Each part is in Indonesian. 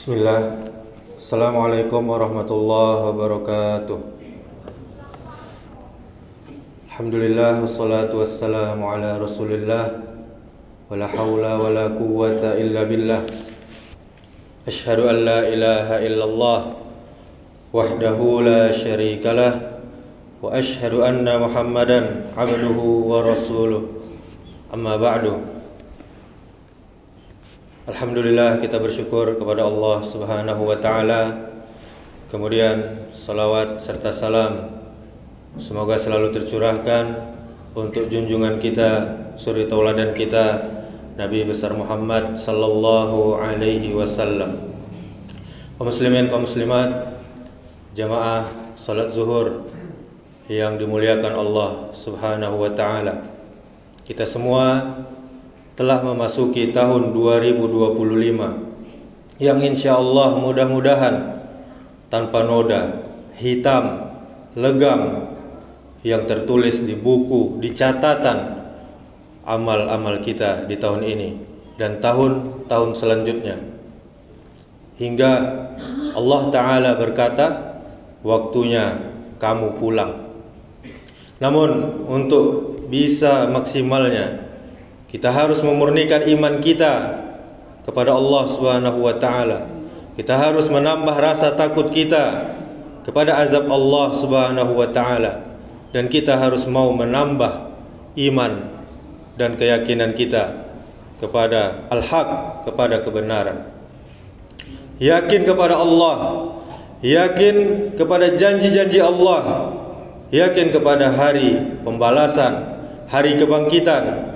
Bismillah. Assalamualaikum warahmatullahi wabarakatuh. Alhamdulillah, wassalatu wassalamu ala rasulillah, wala hawla wala quwwata illa billah. Ashhadu an la ilaha illallah wahdahu la syarikalah, wa ashhadu anna muhammadan abduhu wa rasuluh. Amma ba'du. Alhamdulillah, kita bersyukur kepada Allah Subhanahu wa ta'ala. Kemudian salawat serta salam semoga selalu tercurahkan untuk junjungan kita, suri tauladan kita, Nabi besar Muhammad sallallahu alaihi wasallam. Kaum muslimin, kaum muslimat, jamaah salat zuhur yang dimuliakan Allah Subhanahu wa ta'ala. Kita semua telah memasuki tahun 2025 yang insyaallah mudah-mudahan tanpa noda, hitam, legam yang tertulis di buku, di catatan amal-amal kita di tahun ini dan tahun-tahun selanjutnya. Hingga Allah Ta'ala berkata, waktunya kamu pulang. Namun untuk bisa maksimalnya, kita harus memurnikan iman kita kepada Allah Subhanahu wa ta'ala. Kita harus menambah rasa takut kita kepada azab Allah Subhanahu wa ta'ala. Dan kita harus mau menambah iman dan keyakinan kita kepada al-haq, kepada kebenaran. Yakin kepada Allah, yakin kepada janji-janji Allah, yakin kepada hari pembalasan, hari kebangkitan.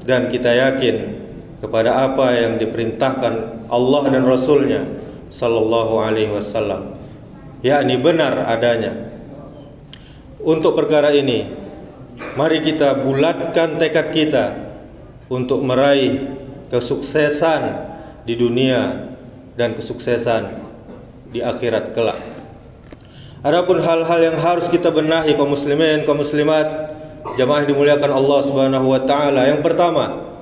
Dan kita yakin kepada apa yang diperintahkan Allah dan Rasulnya sallallahu alaihi wasallam, yakni benar adanya. Untuk perkara ini, mari kita bulatkan tekad kita untuk meraih kesuksesan di dunia dan kesuksesan di akhirat kelak. Adapun hal-hal yang harus kita benahi, kaum muslimin, kaum muslimat, jamaah dimuliakan Allah Subhanahu wa ta'ala. Yang pertama,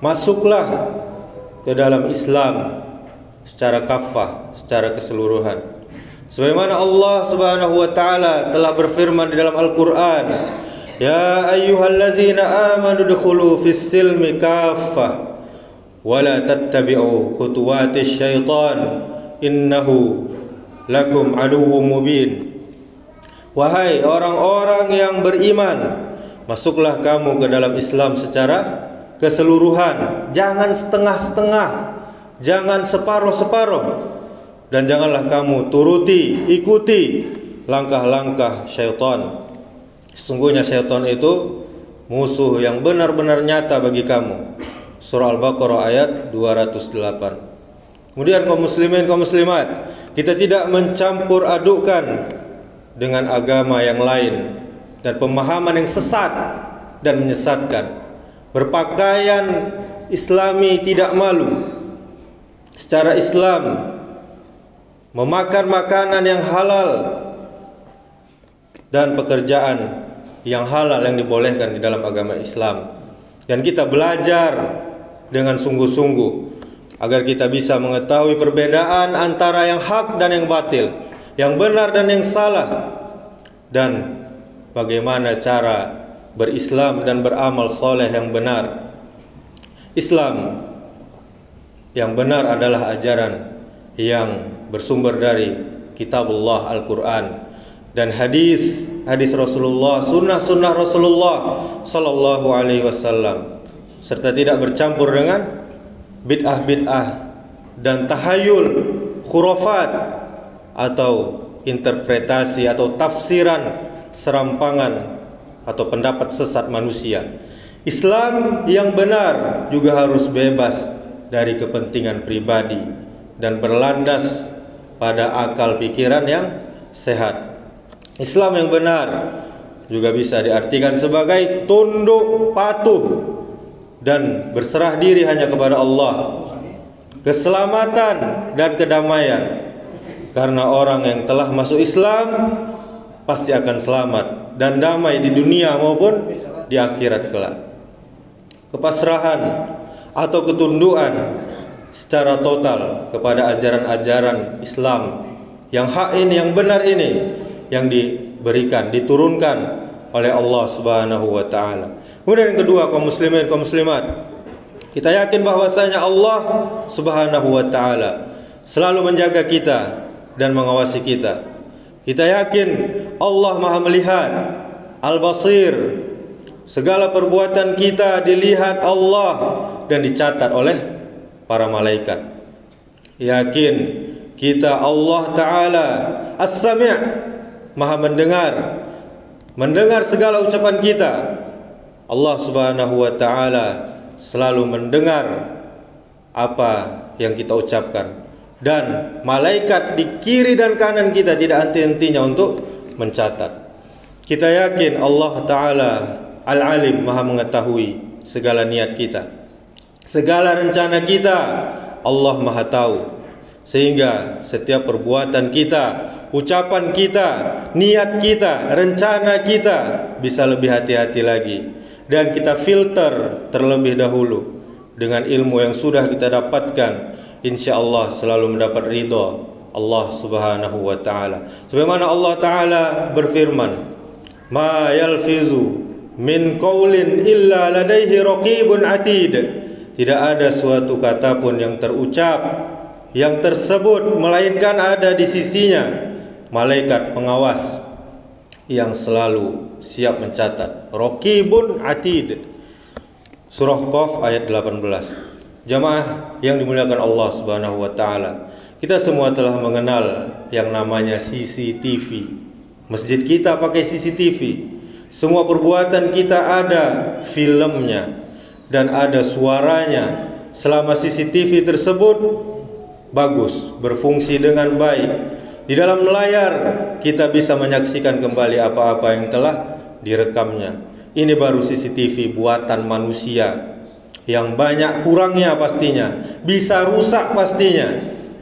masuklah ke dalam Islam secara kafah, secara keseluruhan. Sebagaimana Allah Subhanahu wa ta'ala telah berfirman di dalam Al-Qur'an, ya ayyuhallazina amanu dukhulu fis silmi kaffah wa la tattabi'u khutuwatis syaitan innahu lakum aduwwum mubin. Wahai orang-orang yang beriman, masuklah kamu ke dalam Islam secara keseluruhan. Jangan setengah-setengah, jangan separuh-separuh, dan janganlah kamu ikuti langkah-langkah syaitan. Sesungguhnya syaitan itu musuh yang benar-benar nyata bagi kamu. Surah Al-Baqarah ayat 208. Kemudian kaum muslimin, kaum muslimat, kita tidak mencampur adukkan dengan agama yang lain dan pemahaman yang sesat dan menyesatkan. Berpakaian Islami tidak malu, secara Islam memakan makanan yang halal dan pekerjaan yang halal yang dibolehkan di dalam agama Islam. Dan kita belajar dengan sungguh-sungguh agar kita bisa mengetahui perbedaan antara yang hak dan yang batil, yang benar dan yang salah, dan bagaimana cara berislam dan beramal soleh yang benar. Islam yang benar adalah ajaran yang bersumber dari kitabullah Al-Quran dan hadis Rasulullah, sunnah Rasulullah sallallahu alaihi wasallam, serta tidak bercampur dengan bid'ah dan tahayul, khurafat, atau interpretasi atau tafsiran serampangan atau pendapat sesat manusia. Islam yang benar juga harus bebas dari kepentingan pribadi dan berlandas pada akal pikiran yang sehat. Islam yang benar juga bisa diartikan sebagai tunduk patuh dan berserah diri hanya kepada Allah, keselamatan dan kedamaian. Karena orang yang telah masuk Islam pasti akan selamat dan damai di dunia maupun di akhirat kelak. Kepasrahan atau ketundukan secara total kepada ajaran-ajaran Islam yang hak ini, yang benar ini, yang diberikan, diturunkan oleh Allah Subhanahu wa taala. Kemudian yang kedua, kaum muslimin, kaum muslimat, kita yakin bahwasanya Allah Subhanahu wa taala selalu menjaga kita dan mengawasi kita. Kita yakin Allah Maha melihat, Al-Basir, segala perbuatan kita dilihat Allah dan dicatat oleh para malaikat. Yakin kita Allah Ta'ala As-Sami', Maha mendengar segala ucapan kita. Allah Subhanahu wa taala selalu mendengar apa yang kita ucapkan, dan malaikat di kiri dan kanan kita tidak henti-hentinya untuk mencatat. Kita yakin Allah Ta'ala Al-Alim, Maha mengetahui segala niat kita, segala rencana kita. Allah Maha tahu, sehingga setiap perbuatan kita, ucapan kita, niat kita, rencana kita bisa lebih hati-hati lagi, dan kita filter terlebih dahulu dengan ilmu yang sudah kita dapatkan. Insya Allah selalu mendapat ridha Allah Subhanahu wa taala. Sebagaimana Allah Ta'ala berfirman, "Ma yalfizu min qaulin illa ladaihi raqibun atid." Tidak ada suatu kata pun yang terucap, yang tersebut, melainkan ada di sisinya malaikat pengawas yang selalu siap mencatat. Raqibun atid. Surah Qaf ayat 18. Jamaah yang dimuliakan Allah Subhanahu wa taala, kita semua telah mengenal yang namanya CCTV. Masjid kita pakai CCTV. Semua perbuatan kita ada filmnya dan ada suaranya. Selama CCTV tersebut bagus, berfungsi dengan baik, di dalam layar kita bisa menyaksikan kembali apa-apa yang telah direkamnya. Ini baru CCTV buatan manusia yang banyak kurangnya pastinya, bisa rusak pastinya,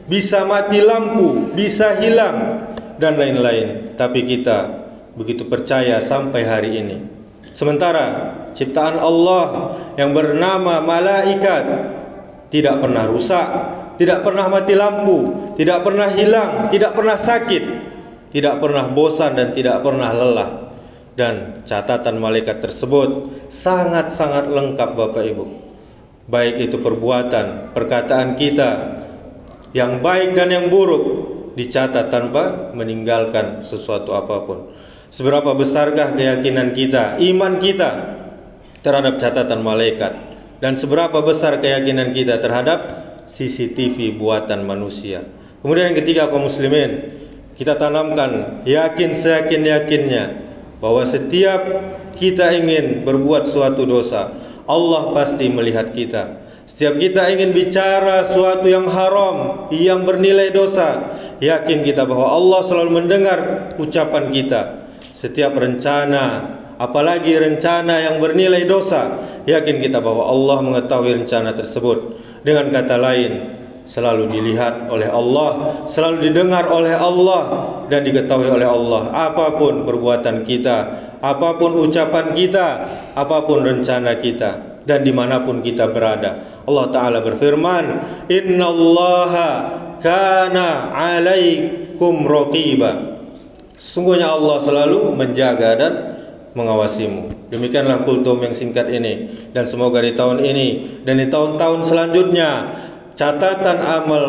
bisa mati lampu, bisa hilang dan lain-lain. Tapi kita begitu percaya sampai hari ini. Sementara ciptaan Allah yang bernama malaikat tidak pernah rusak, tidak pernah mati lampu, tidak pernah hilang, tidak pernah sakit, tidak pernah bosan dan tidak pernah lelah. Dan catatan malaikat tersebut sangat-sangat lengkap Bapak Ibu. Baik itu perbuatan, perkataan kita yang baik dan yang buruk dicatat tanpa meninggalkan sesuatu apapun. Seberapa besarkah keyakinan kita, iman kita terhadap catatan malaikat, dan seberapa besar keyakinan kita terhadap CCTV buatan manusia. Kemudian yang ketiga, kaum muslimin, kita tanamkan yakin seyakin-yakinnya bahwa setiap kita ingin berbuat suatu dosa, Allah pasti melihat kita. Setiap kita ingin bicara suatu yang haram, yang bernilai dosa, yakin kita bahwa Allah selalu mendengar ucapan kita. Setiap rencana, apalagi rencana yang bernilai dosa, yakin kita bahwa Allah mengetahui rencana tersebut. Dengan kata lain, selalu dilihat oleh Allah, selalu didengar oleh Allah, dan diketahui oleh Allah. Apapun perbuatan kita, apapun ucapan kita, apapun rencana kita, dan dimanapun kita berada. Allah Ta'ala berfirman, "Innallaha kana 'alaikum raqiba." Sungguhnya Allah selalu menjaga dan mengawasimu. Demikianlah kultum yang singkat ini, dan semoga di tahun ini dan di tahun-tahun selanjutnya catatan amal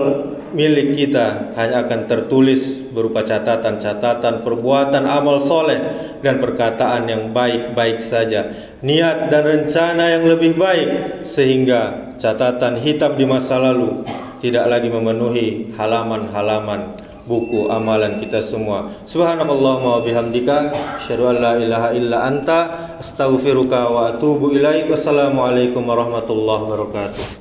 milik kita hanya akan tertulis berupa catatan-catatan perbuatan amal soleh dan perkataan yang baik-baik saja, niat dan rencana yang lebih baik, sehingga catatan hitam di masa lalu tidak lagi memenuhi halaman-halaman buku amalan kita semua. Subhanallahumma wa bihamdika, asyhadu an la ilaha illa anta, astaghfiruka wa atubu ilaik. Wassalamualaikum warahmatullahi wabarakatuh.